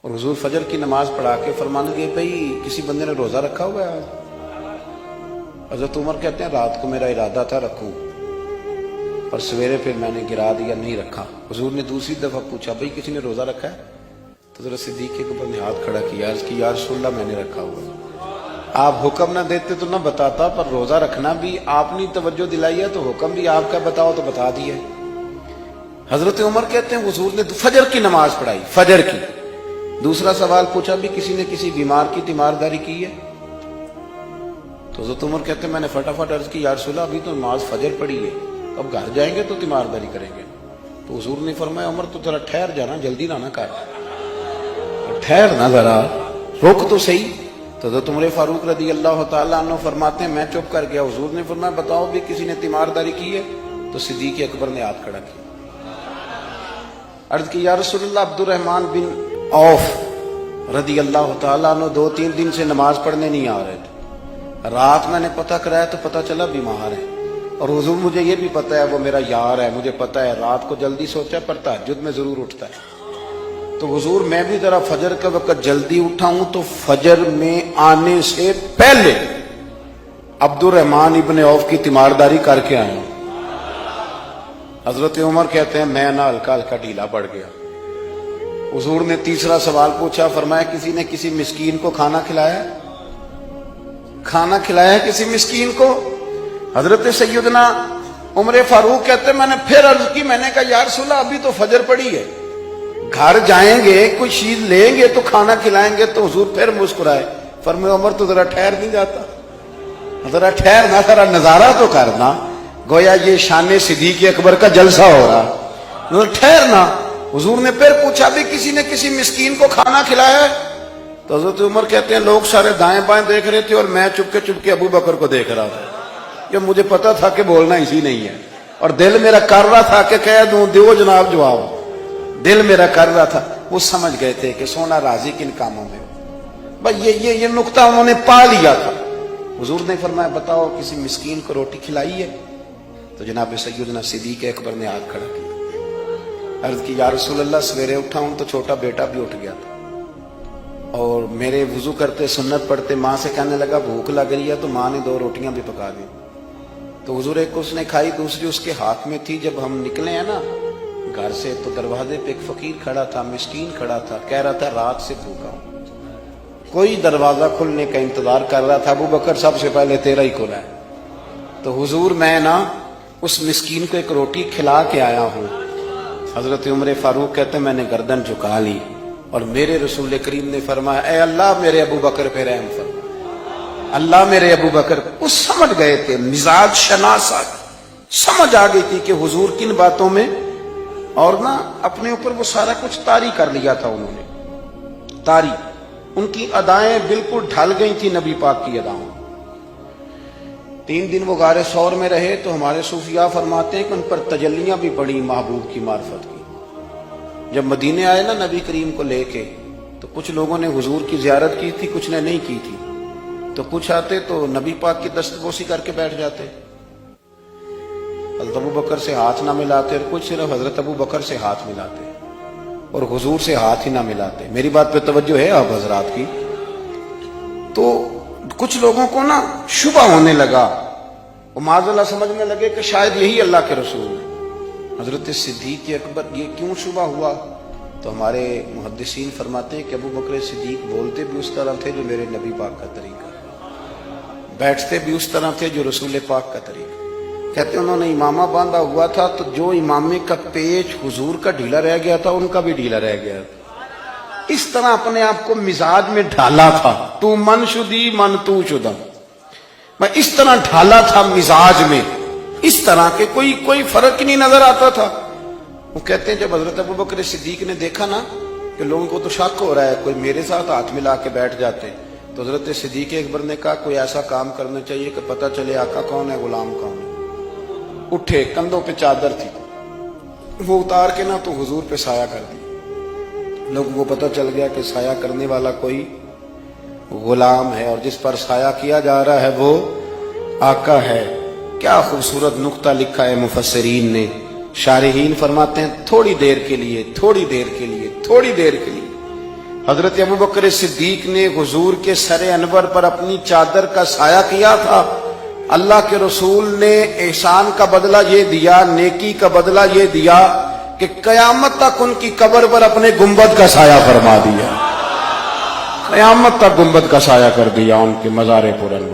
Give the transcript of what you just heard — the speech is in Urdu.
اور حضور فجر کی نماز پڑھا کے فرمانے لگے بھائی کسی بندے نے روزہ رکھا ہوا ہے؟ حضرت عمر کہتے ہیں رات کو میرا ارادہ تھا رکھوں، اور سویرے پھر میں نے گرا دیا، نہیں رکھا۔ حضور نے دوسری دفعہ پوچھا بھائی کسی نے روزہ رکھا ہے؟ تو حضرت صدیق کے اوپر نے ہاتھ کھڑا کیا، عرض کی یا رسول اللہ میں نے رکھا ہوا۔ آپ حکم نہ دیتے تو نہ بتاتا، پر روزہ رکھنا بھی آپ نے توجہ دلائی ہے تو حکم بھی آپ کا بتاؤ تو بتا دیا۔ حضرت عمر کہتے ہیں حضور نے فجر کی نماز پڑھائی، فجر کی۔ دوسرا سوال پوچھا بھی کسی نے کسی بیمار کی تیمارداری کی ہے؟ تو حضرت عمر کہتے ہیں میں نے فٹافٹ عرض کی یا رسول اللہ ابھی تو نماز فجر پڑھی ہے، اب گھر جائیں گے تو تیمارداری کریں گے۔ تو حضور نے فرمایا عمر تو ذرا ٹھہر جانا، جلدی نہ کر، ٹھہر نہ ذرا، رک تو صحیح۔ تو حضرت عمر فاروق رضی اللہ تعالیٰ عنہ فرماتے ہیں میں چپ کر گیا۔ حضور نے فرمایا بتاؤ بھی کسی نے تیمارداری کی ہے؟ تو صدیق اکبر نے ہاتھ کھڑا کیا، عرض کی یا رسول اللہ عبد الرحمن بن عوف رضی اللہ تعالیٰ عنہ 2-3 دن سے نماز پڑھنے نہیں آ رہے تھے، رات میں نے پتہ کرایا تو پتہ چلا بیمار ہے، اور حضور مجھے یہ بھی پتہ ہے وہ میرا یار ہے، مجھے پتہ ہے رات کو جلدی سوچا پر تہجد میں ضرور اٹھتا ہے۔ تو حضور میں بھی ذرا فجر کا وقت جلدی اٹھا ہوں تو فجر میں آنے سے پہلے عبد الرحمن ابن عوف کی تیمارداری کر کے آیا ہوں۔ حضرت عمر کہتے ہیں میں نہ ہلکا ہلکا ڈھیلا پڑ گیا۔ حضور نے تیسرا سوال پوچھا، فرمایا کسی نے کسی مسکین کو کھانا کھلایا؟ کھانا کھلایا کسی مسکین کو؟ حضرت سیدنا عمر فاروق کہتے ہیں میں نے پھر عرض کی، میں نے کہا یا رسول اللہ ابھی تو فجر پڑی ہے، گھر جائیں گے کوئی چیز لیں گے تو کھانا کھلائیں گے۔ تو حضور پھر مسکرائے، فرمایا عمر تو ذرا ٹھہر نہیں جاتا، ذرا ٹھہرنا، ذرا نظارہ تو کرنا، گویا یہ شان صدیق اکبر کا جلسہ ہو رہا، ٹھہرنا۔ حضور نے پھر پوچھا بھی کسی نے کسی مسکین کو کھانا کھلایا ہے؟ تو حضرت عمر کہتے ہیں لوگ سارے دائیں بائیں دیکھ رہے تھے اور میں چپ کے ابو بکر کو دیکھ رہا تھا، کہ مجھے پتا تھا کہ بولنا اسی نہیں ہے، اور دل میرا کر رہا تھا کہ کہہ دوں دیو جناب جواب، دل میرا کر رہا تھا۔ وہ سمجھ گئے تھے کہ سونا راضی کن کاموں میں، بس یہ نقطہ انہوں نے پا لیا تھا۔ حضور نے فرمایا بتاؤ کسی مسکین کو روٹی کھلائی ہے؟ تو جناب سیدنا صدیق اکبر نے ہاتھ کھڑا کیا، عرض کی یا رسول اللہ سویرے اٹھا ہوں تو چھوٹا بیٹا بھی اٹھ گیا تھا، اور میرے وضو کرتے سنت پڑھتے ماں سے کہنے لگا بھوک لگ رہی ہے، تو ماں نے 2 روٹیاں بھی پکا دی۔ تو حضور ایک اس نے کھائی، دوسری اس کے ہاتھ میں تھی۔ جب ہم نکلے ہیں نا گھر سے تو دروازے پہ ایک فقیر کھڑا تھا، مسکین کھڑا تھا، کہہ رہا تھا رات سے بھوکا ہوں، کوئی دروازہ کھلنے کا انتظار کر رہا تھا، ابو بکر سب سے پہلے تیرا ہی کھلا ہے۔ تو حضور میں نا اس مسکین کو ایک روٹی کھلا کے آیا ہوں۔ حضرت عمر فاروق کہتے ہیں میں نے گردن جھکا لی، اور میرے رسول کریم نے فرمایا اے اللہ میرے ابو بکر پہ رحم فرما، اللہ میرے ابو بکر۔ وہ سمجھ گئے تھے، مزاج شناسا سمجھ آ گئی تھی کہ حضور کن باتوں میں، اور نا اپنے اوپر وہ سارا کچھ طاری کر لیا تھا انہوں نے، طاری، ان کی ادائیں بالکل ڈھل گئی تھی نبی پاک کی اداؤں۔ 3 دن وہ غار ثور میں رہے تو ہمارے صوفیاء فرماتے ہیں کہ ان پر تجلیاں بھی پڑی معبود کی معرفت کی۔ جب مدینے آئے نا نبی کریم کو لے کے، تو کچھ لوگوں نے حضور کی زیارت کی تھی، کچھ نے نہیں کی تھی، تو کچھ آتے تو نبی پاک کی دستبوسی کر کے بیٹھ جاتے، حضرت ابو بکر سے ہاتھ نہ ملاتے، اور کچھ صرف حضرت ابو بکر سے ہاتھ ملاتے اور حضور سے ہاتھ ہی نہ ملاتے۔ میری بات پہ توجہ ہے آپ حضرات کی؟ تو کچھ لوگوں کو نا شبہ ہونے لگا، وہ معاذ اللہ سمجھنے لگے کہ شاید یہی اللہ کے رسول ہیں۔ حضرت صدیق اکبر یہ کیوں شبہ ہوا؟ تو ہمارے محدثین فرماتے ہیں کہ ابو بکر صدیق بولتے بھی اس طرح تھے جو میرے نبی پاک کا طریقہ، بیٹھتے بھی اس طرح تھے جو رسول پاک کا طریقہ۔ کہتے انہوں نے امامہ باندھا ہوا تھا تو جو امامے کا پیچ حضور کا ڈھیلا رہ گیا تھا ان کا بھی ڈھیلا رہ گیا تھا، اس طرح اپنے آپ کو مزاج میں ڈھالا تھا، تو من شدی من تو شدہ، میں اس طرح ڈھالا تھا مزاج میں، اس طرح کہ کوئی فرق ہی نہیں نظر آتا تھا۔ وہ کہتے ہیں جب حضرت ابو بکر صدیق نے دیکھا نا کہ لوگوں کو تو شک ہو رہا ہے، کوئی میرے ساتھ ہاتھ ملا کے بیٹھ جاتے، تو حضرت صدیق اکبر نے کہا کوئی ایسا کام کرنا چاہیے کہ پتہ چلے آقا کون ہے غلام کون ہے۔ اٹھے، کندھوں پہ چادر تھی، وہ اتار کے نا تو حضور پہ سایہ کر دی، لوگوں کو پتہ چل گیا کہ سایہ کرنے والا کوئی غلام ہے، اور جس پر سایہ کیا جا رہا ہے وہ آقا ہے۔ کیا خوبصورت نقطہ لکھا ہے مفسرین نے، شارحین فرماتے ہیں تھوڑی دیر کے لیے حضرت ابو بکر صدیق نے حضور کے سر انور پر اپنی چادر کا سایہ کیا تھا. اللہ کے رسول نے احسان کا بدلہ یہ دیا، نیکی کا بدلہ یہ دیا کہ قیامت تک ان کی قبر پر اپنے گنبد کا سایہ فرما دیا. قیامت تک گنبد کا سایہ کر دیا ان کے مزار پر.